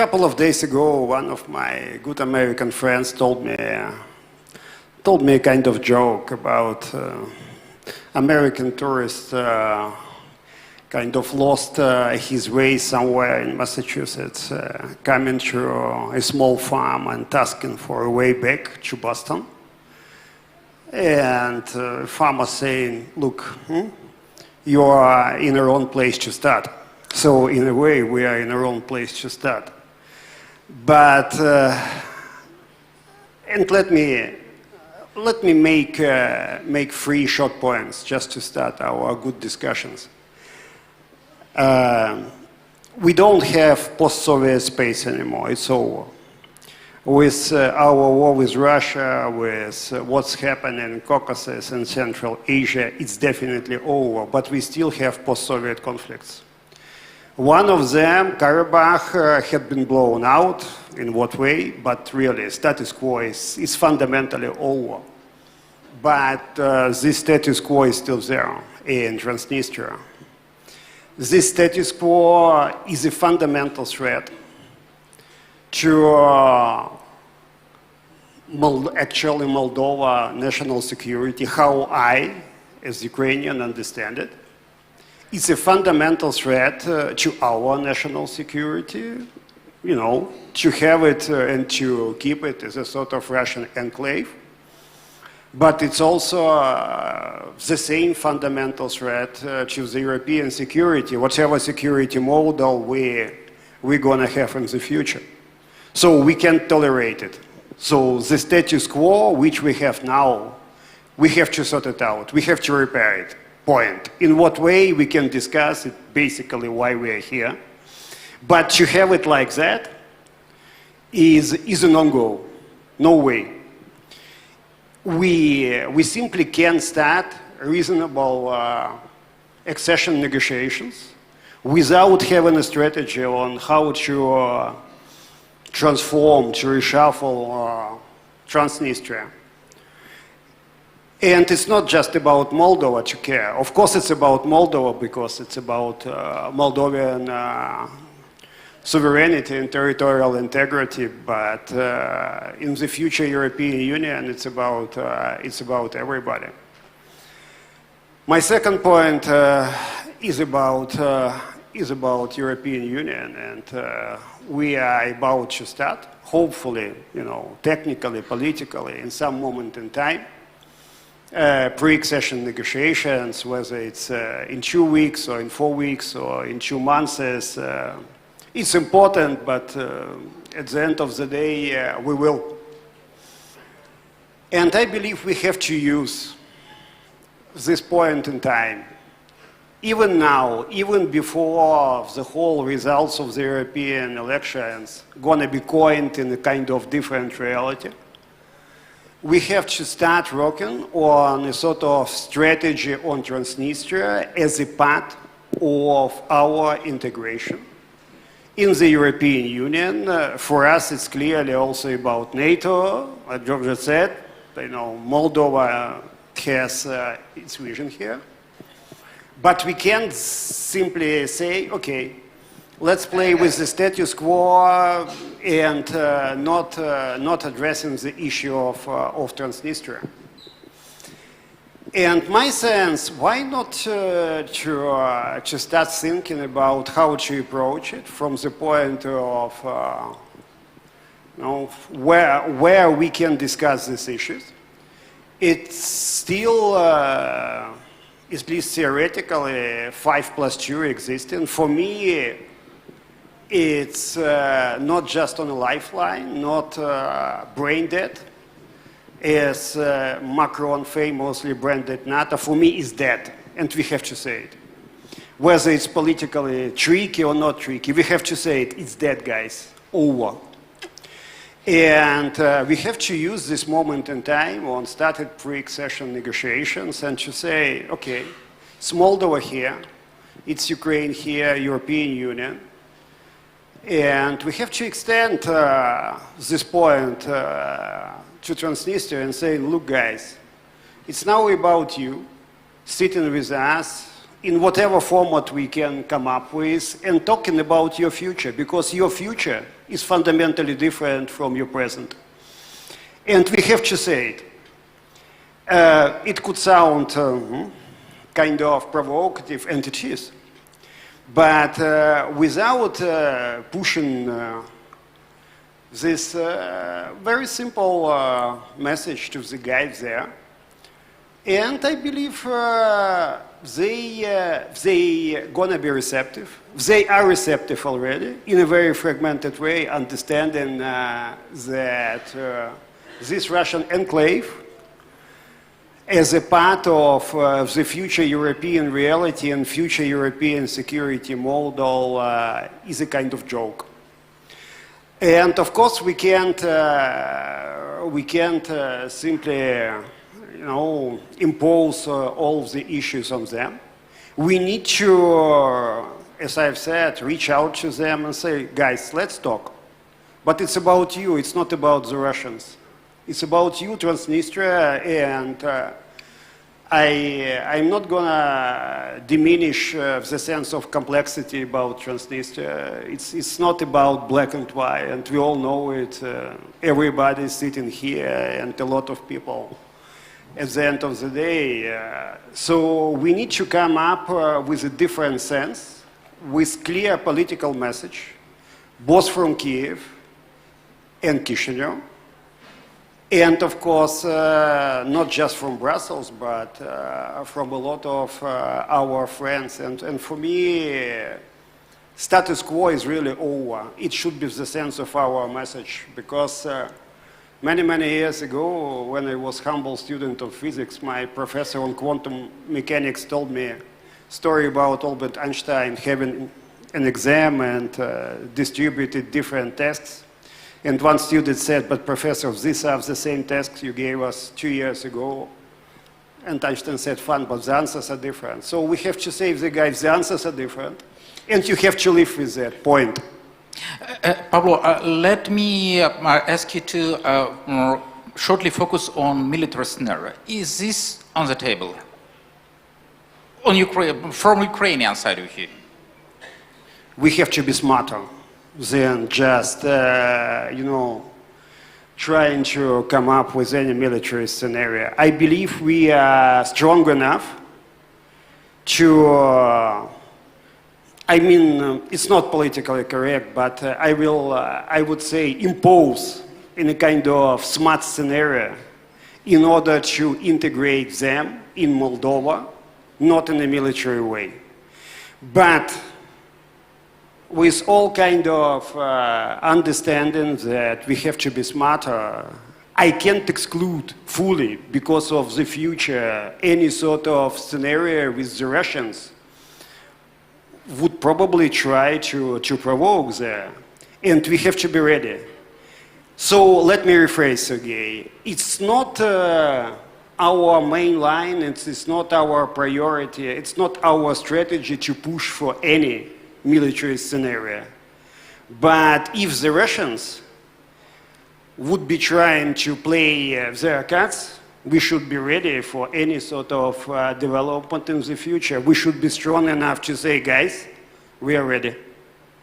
couple of days ago, one of my good American friends told me a kind of joke about American tourist kind of lost his way somewhere in Massachusetts, coming to a small farm and asking for a way back to Boston. And farmer saying, look, you are in the wrong place to start. So in a way, we are in the wrong place to start. But, and let me make 3 short points just to start our good discussions. We don't have post-Soviet space anymore, it's over. With our war with Russia, with what's happening in Caucasus and Central Asia, it's definitely over, but we still have post-Soviet conflicts. One of them, Karabakh, had been blown out. In what way? But really, status quo is fundamentally over. But this status quo is still there in Transnistria. This status quo is a fundamental threat to actually Moldova national security, how I, as Ukrainian, understand it. It's a fundamental threat to our national security, you know, to have it and to keep it as a sort of Russian enclave. But it's also the same fundamental threat to the European security, whatever security model we're going to have in the future. So we can't tolerate it. So the status quo, which we have now, we have to sort it out. We have to repair it. Point. In what way we can discuss it, basically why we are here. But to have it like that is a no-go. No way. We simply can't start reasonable accession negotiations without having a strategy on how to transform, to reshuffle Transnistria. And it's not just about Moldova to care. Of course it's about Moldova because it's about Moldovan sovereignty and territorial integrity, but in the future European Union it's about everybody. My second point is about European Union, and we are about to start, hopefully, you know, technically, politically, in some moment in time, pre-accession negotiations, whether it's in 2 weeks or in 4 weeks or in 2 months. It's important, but at the end of the day, we will. And I believe we have to use this point in time, even now, even before the whole results of the European elections gonna be coined in a kind of different reality. We have to start working on a sort of strategy on Transnistria as a part of our integration in the European Union. For us, it's clearly also about NATO. Like Georgia said, you know, Moldova has its vision here. But we can't simply say, okay, let's play with the status quo and not addressing the issue of Transnistria. And my sense, why not to start thinking about how to approach it from the point of you know, where we can discuss these issues. It's still, at least theoretically, 5+2 existing. For me, it's not just on a lifeline, not brain dead, as Macron famously branded NATO. For me, it's dead, and we have to say it. Whether it's politically tricky or not tricky, we have to say it. It's dead, guys. Over. And we have to use this moment in time on started pre-accession negotiations and to say, okay, it's Moldova here, it's Ukraine here, European Union, and we have to extend this point to Transnistria and say, look guys, it's now about you sitting with us in whatever format we can come up with, and talking about your future, because your future is fundamentally different from your present. And we have to say it. It could sound kind of provocative, and it is. But without pushing this very simple message to the guys there, and I believe they gonna be receptive. They are receptive already in a very fragmented way, understanding that this Russian enclave, as a part of the future European reality and future European security model, is a kind of joke. And of course, we can't simply, impose all of the issues on them. We need to, as I've said, reach out to them and say, guys, let's talk. But it's about you, it's not about the Russians. It's about you, Transnistria, and I'm not gonna diminish the sense of complexity about Transnistria. It's not about black and white, and we all know it. Everybody sitting here, and a lot of people at the end of the day. So we need to come up with a different sense, with clear political message, both from Kiev and Chisinau, and of course, not just from Brussels, but from a lot of our friends. And for me, status quo is really over. It should be the sense of our message, because many, many years ago, when I was humble student of physics, my professor on quantum mechanics told me a story about Albert Einstein having an exam and distributed different tests. And one student said, but professor, these are the same tests you gave us 2 years ago. And Einstein said, fine, but the answers are different. So we have to say to the guys, the answers are different. And you have to live with that point. Pavlo, let me ask you to shortly focus on military scenario. Is this on the table? On from Ukrainian side of you? We have to be smarter than just, trying to come up with any military scenario. I believe we are strong enough to it's not politically correct, but I would say, impose in a kind of smart scenario in order to integrate them in Moldova, not in a military way, but with all kind of understanding that we have to be smarter. I can't exclude fully, because of the future, any sort of scenario with the Russians would probably try to provoke there, and we have to be ready. So let me rephrase, Sergey. It's not our main line, it's not our priority, it's not our strategy to push for any military scenario. But if the Russians would be trying to play their cards, we should be ready for any sort of development in the future. We should be strong enough to say, guys, we are ready.